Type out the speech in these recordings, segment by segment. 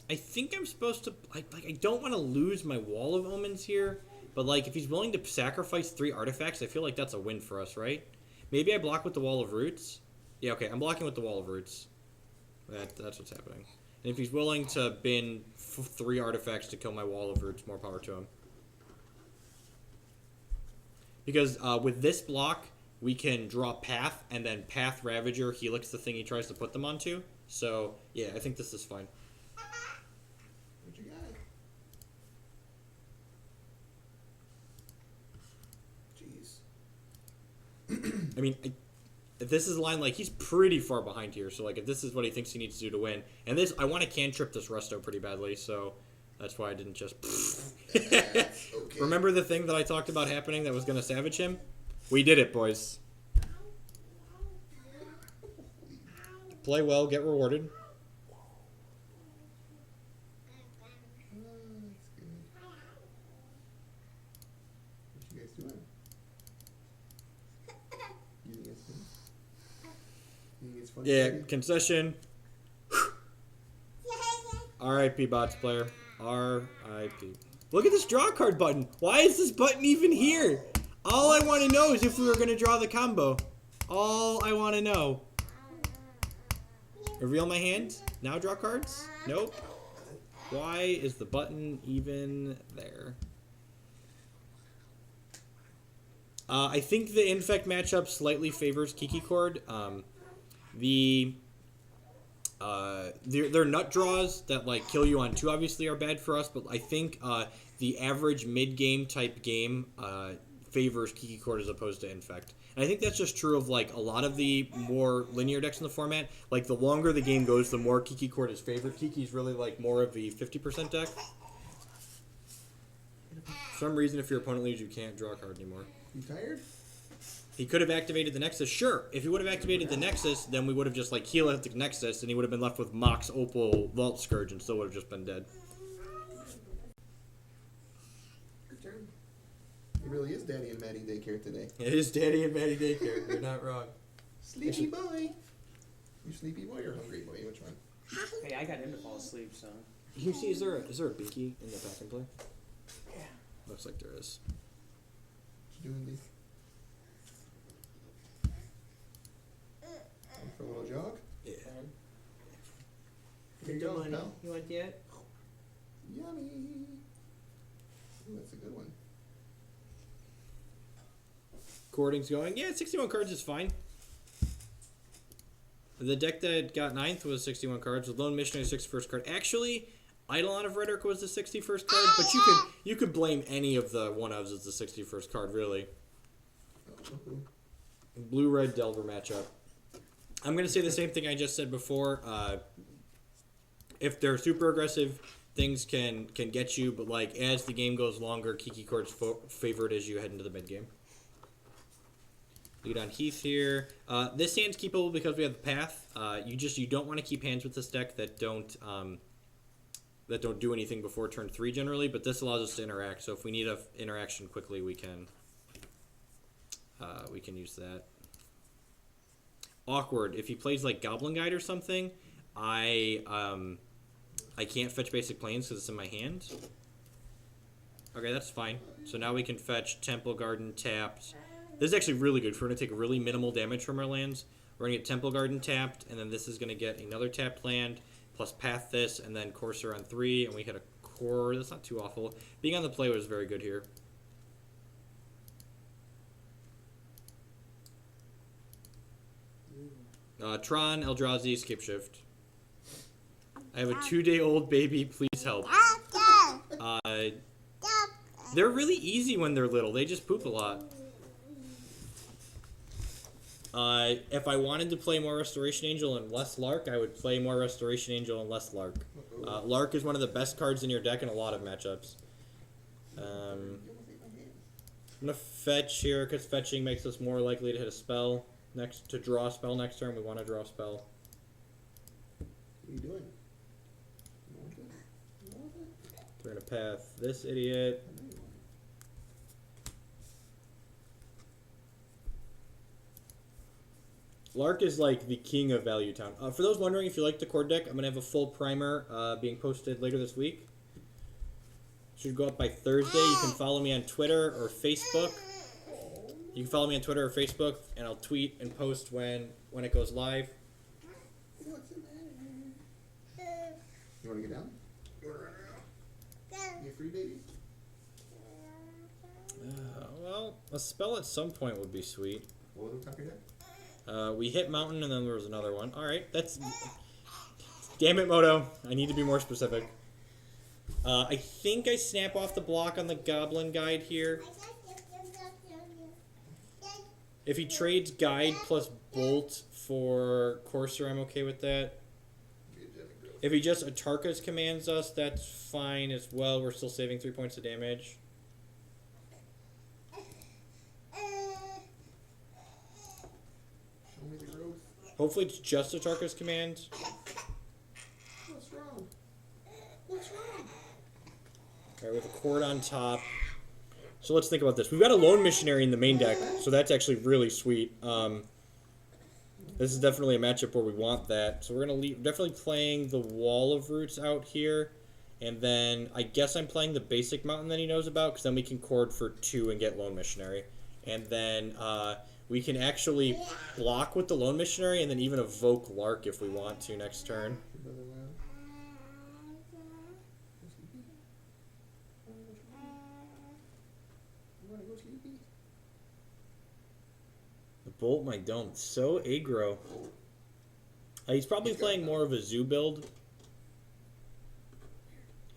I think I'm supposed to I don't want to lose my Wall of Omens here, but like if he's willing to sacrifice 3 artifacts, I feel like that's a win for us, right? Maybe I block with the Wall of Roots. Yeah, okay, I'm blocking with the Wall of Roots. That's what's happening. And if he's willing to bin 3 artifacts to kill my Wall of Roots, more power to him. Because with this block, we can draw Path, and then Path Ravager helix the thing he tries to put them onto. So, yeah, I think this is fine. What you got? Jeez. I mean, if this is a line, like, he's pretty far behind here. So, like, if this is what he thinks he needs to do to win. And this, I want to cantrip this Resto pretty badly, so that's why I didn't just... Okay. Remember the thing that I talked about happening that was going to savage him? We did it, boys. Play well, get rewarded. What you guys doing? You think it's fun? You think it's fun? Yeah, Buddy? concession. R.I.P. bots player. R.I.P. Look at this draw card button. Why is this button even here? All I want to know is if we were going to draw the combo. All I want to know. Reveal my hand. Now draw cards? Nope. Why is the button even there? I think the Infect matchup slightly favors Kiki Chord. Their nut draws that like kill you on 2 obviously are bad for us, but I think the average mid-game type game favors Kiki Chord as opposed to Infect. And I think that's just true of like a lot of the more linear decks in the format. Like the longer the game goes, the more Kiki Chord is favored. Kiki's really like more of the 50% deck. For some reason, if your opponent leaves, you can't draw a card anymore. You tired? He could have activated the Nexus, sure. If he would have activated the Nexus, then we would have just like healed the Nexus, and he would have been left with Mox, Opal, Vault Scourge, and still would have just been dead. Your turn. It really is Daddy and Maddie daycare today. It is Daddy and Maddie daycare. You're not wrong. Sleepy boy. You sleepy boy or hungry boy? Which one? Hey, I got him to fall asleep, so. You see, is there a Binky in the pack and play? Yeah. Looks like there is. What you doing, Lee? Going for a little jog? Yeah. Here you go, pal. You want that? Yummy. Ooh, that's a good one. Chording's going. Yeah, 61 cards is fine. The deck that got 9th was 61 cards. The Lone Missionary 61st card. Actually, Eidolon of Rhetoric was the 61st card, but you could blame any of the one-ofs as the 61st card, really. Blue-Red Delver matchup. I'm going to say the same thing I just said before. If they're super aggressive, things can get you, but like as the game goes longer, Kiki Chord's favored as you head into the mid-game. Lead on Heath here. This hand's keepable because we have the Path. You don't want to keep hands with this deck that don't do anything before turn 3 generally, but this allows us to interact. So if we need an interaction quickly, we can use that. Awkward. If he plays like Goblin Guide or something, I can't fetch basic planes because it's in my hand. Okay, that's fine. So now we can fetch Temple Garden tapped. This is actually really good. We're going to take really minimal damage from our lands. We're going to get Temple Garden tapped, and then this is going to get another tapped land, plus Path this, and then Courser on 3, and we hit a core. That's not too awful. Being on the play was very good here. Tron, Eldrazi, Scapeshift. I have a 2-day-old baby. Please help. They're really easy when they're little. They just poop a lot. If I wanted to play more Restoration Angel and less Lark, I would play more Restoration Angel and less Lark. Lark is one of the best cards in your deck in a lot of matchups. I'm going to fetch here because fetching makes us more likely to hit a spell to draw a spell next turn. We want to draw a spell. What are you doing? We're going to path this idiot. Lark is like the king of Value Town. For those wondering if you like the Chord deck, I'm going to have a full primer being posted later this week. Should go up by Thursday. You can follow me on Twitter or Facebook. You can follow me on Twitter or Facebook, and I'll tweet and post when it goes live. What's the matter? You want to get down? You free, baby? Well, a spell at some point would be sweet. What was the top of your deck? We hit Mountain, and then there was another one. All right, that's... Damn it, Moto. I need to be more specific. I think I snap off the block on the Goblin Guide here. If he trades Guide plus Bolt for Courser, I'm okay with that. If he just Atarka's commands us, that's fine as well. We're still saving 3 points of damage. Show me the growth. Hopefully it's just Atarka's command. What's wrong? What's wrong? Alright, with a Chord on top. So let's think about this. We've got a Lone Missionary in the main deck, so that's actually really sweet. This is definitely a matchup where we want that. So we're going to definitely playing the Wall of Roots out here. And then I guess I'm playing the basic mountain that he knows about, because then we can Chord for 2 and get Lone Missionary. And then we can actually block with the Lone Missionary and then even evoke Lark if we want to next turn. The Bolt my Dome. So aggro. He's probably playing more of a Zoo build.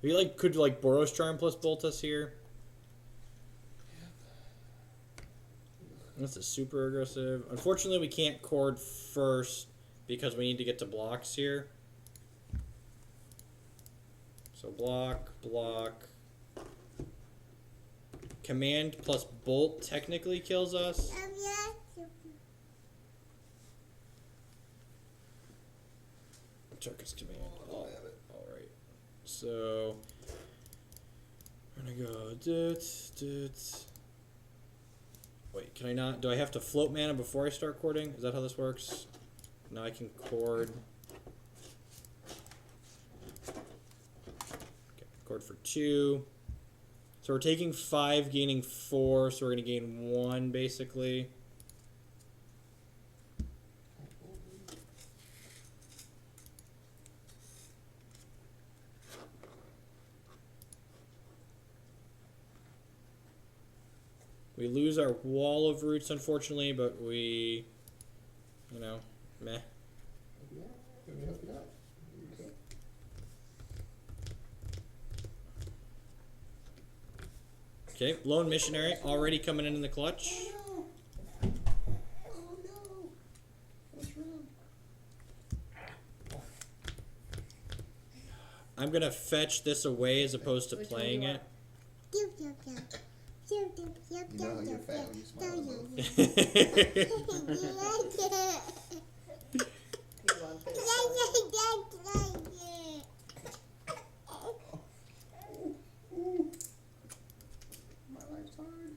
He could Boros Charm plus Bolt us here. That's a super aggressive. Unfortunately, we can't Chord first because we need to get to blocks here. So block, block. Command plus Bolt technically kills us. Turkish command. Oh, alright. So I'm gonna go Wait, can I not? Do I have to float mana before I start Chording? Is that how this works? Now I can Chord. Okay, Chord for 2. So we're taking 5, gaining 4, so we're going to gain 1, basically. We lose our Wall of Roots, unfortunately, but we, meh. Okay, Lone Missionary already coming in the clutch. Oh no! What's wrong? I'm gonna fetch this away as opposed to playing it. You know how you're fat when you smile. You want this? My life's hard.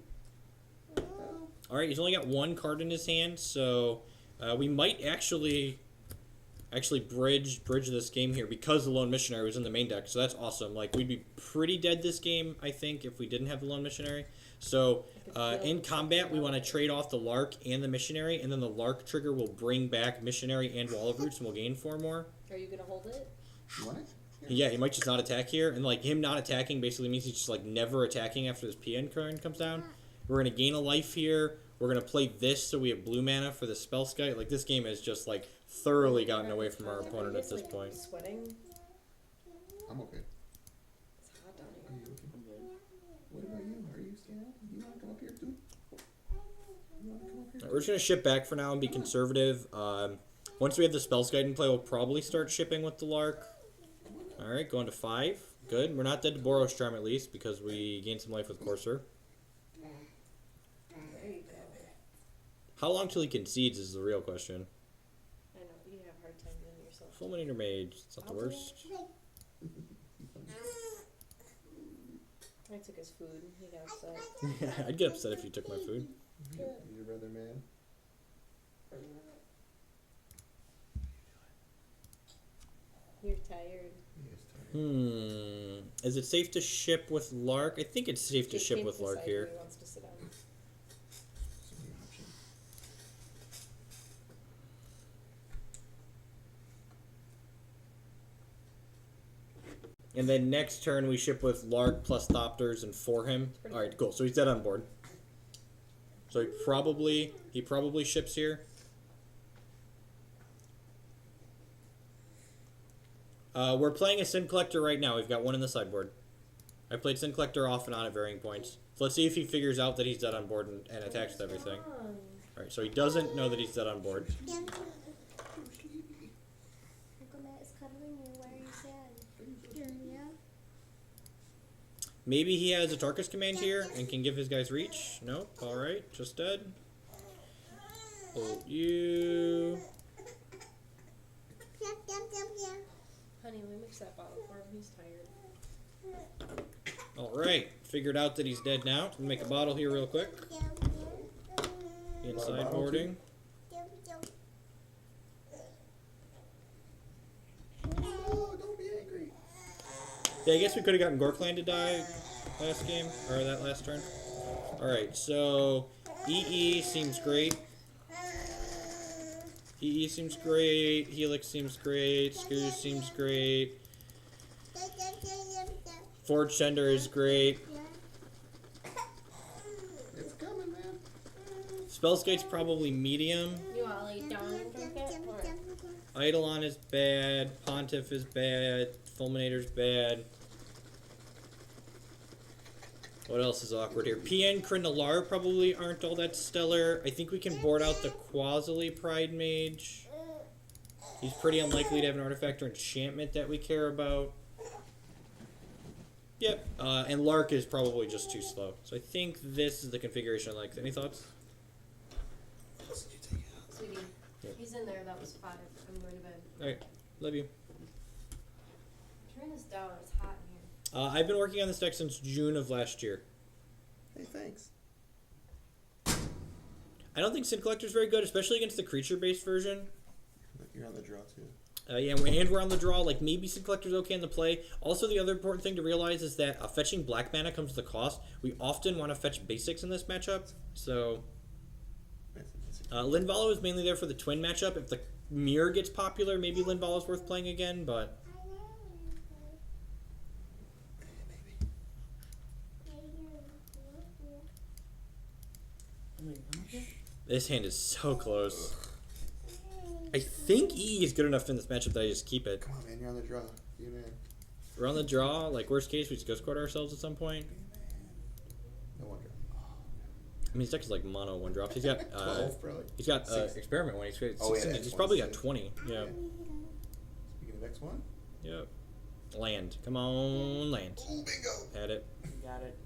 Alright, he's only got 1 card in his hand, so we might actually bridge this game here because the Lone Missionary was in the main deck, so that's awesome. We'd be pretty dead this game, I think, if we didn't have the Lone Missionary. So in combat, we want to trade off the Lark and the Missionary, and then the Lark trigger will bring back Missionary and Wall of Roots, and we'll gain 4 more. Are you gonna hold it? You want it? Yeah, he might just not attack here, and him not attacking basically means he's just never attacking after this PN card comes down. We're gonna gain a life here. We're gonna play this so we have blue mana for the Spell Sky. This game has just thoroughly gotten away from our opponent at this point. Sweating. I'm okay. It's hot down Are here. you okay? What about you? Are you scared? You want to come up here too? You want to come up here? We're just gonna ship back for now and be conservative. Once we have the Spell Guide in play, we'll probably start shipping with the Lark. All right, going to 5. Good. We're not dead to Boros Charm at least because we gained some life with Courser. There you go. How long till he concedes is the real question. I know, you have a hard time doing it yourself. Fulminator Mage. It's not the worst. I took his food. He got upset. I'd get upset if you took my food. Your brother, man. tired. He is tired. Is it safe to ship with Lark? I think it's safe to Jake ship can't with Lark decide here. where he wants to sit down. So many options. And then next turn we ship with Lark plus Thopters and for him. Pretty All right, good. cool. So he's dead on board. So he probably ships here. We're playing a Sin Collector right now. We've got one in the sideboard. I played Sin Collector off and on at varying points. So let's see if he figures out that he's dead on board and attacks with everything. All right, so he doesn't know that he's dead on board. Oh, sleepy. Uncle Matt is cuddling you. Why are you sad? Yeah. Maybe he has a Tarkus command here and can give his guys reach. Nope. All right, just dead. Hold you. Honey, let me mix that bottle for him. He's tired. All right, figured out that he's dead now. Let me make a bottle here real quick. Inside boarding. Oh, don't be angry. Yeah, I guess we could have gotten Gorkland to die last game, or that last turn. Alright, so EE seems great. EE seems great. Helix seems great. Screws seems great. Forge Sender is great. It's coming, man. Spellskate's probably medium. You want to lay down and drink it? Or? Eidolon is bad. Pontiff is bad. Fulminator's bad. What else is awkward here? PN Krinalar probably aren't all that stellar. I think we can board out the Quasily Pride Mage. He's pretty unlikely to have an artifact or enchantment that we care about. Yep. And Lark is probably just too slow. So I think this is the configuration I like. Any thoughts? Sweetie, Yep. he's in there. That was spotted. I'm going to bed. Alright. Love you. Turn this down. It's hot in here. I've been working on this deck since June of last year. Hey, thanks. I don't think Sin Collector's very good, especially against the creature-based version. Look, you're on the draw, too. Yeah, and we're on the draw. Like, maybe Sin Collector's okay in the play. Also, the other important thing to realize is that fetching black mana comes with a cost. We often want to fetch basics in this matchup. So, Linvala is mainly there for the twin matchup. If the mirror gets popular, maybe Linvala is worth playing again, but... This hand is so close. I think E is good enough in this matchup that I just keep it. Come on, man. You're on the draw. You man. We're on the draw. Like, worst case, we just ghost quarter ourselves at some point. No wonder. I mean, his deck is like mono one drops. He's got 12, probably. he's got Six. experiment one. He's got Oh, yeah, 16. that's He's probably got 26. 20. Yeah. Speaking of X1. Yep. Land. Come on, land. Oh, bingo. Had it. Got it.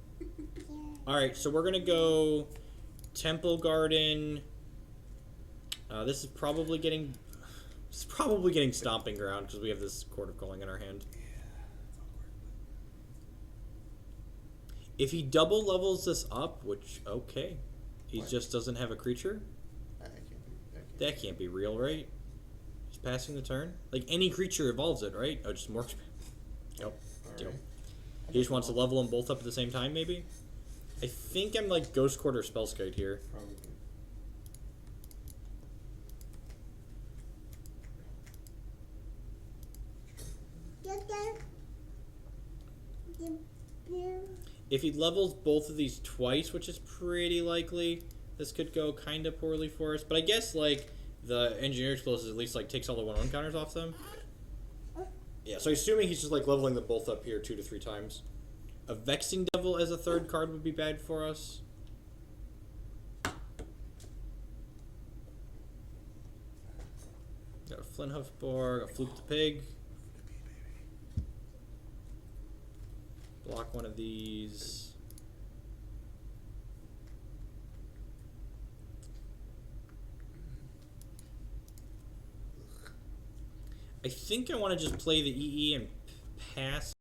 All right, so we're gonna go Temple Garden. This is probably getting stomping ground because we have this Court of Calling in our hand. If he double levels this up, which okay, he What? just doesn't have a creature. That can't be real, right? He's passing the turn. Like any creature evolves it, right? Oh, just more. Yep. Deal. Alright. He just wants to level them both up at the same time, maybe. I think I'm like Ghost Quarter Spellskite here. Probably. If he levels both of these twice, which is pretty likely, this could go kind of poorly for us. But I guess like the Engineer Explosives at least like takes all the 1/1 counters off them. Yeah, so assuming he's just like leveling them both up here 2 to 3 times. A Vexing Devil as a third card would be bad for us. Got a Flint Hoofborg, a Fluke the Pig. Block one of these. I think I want to just play the EE and pass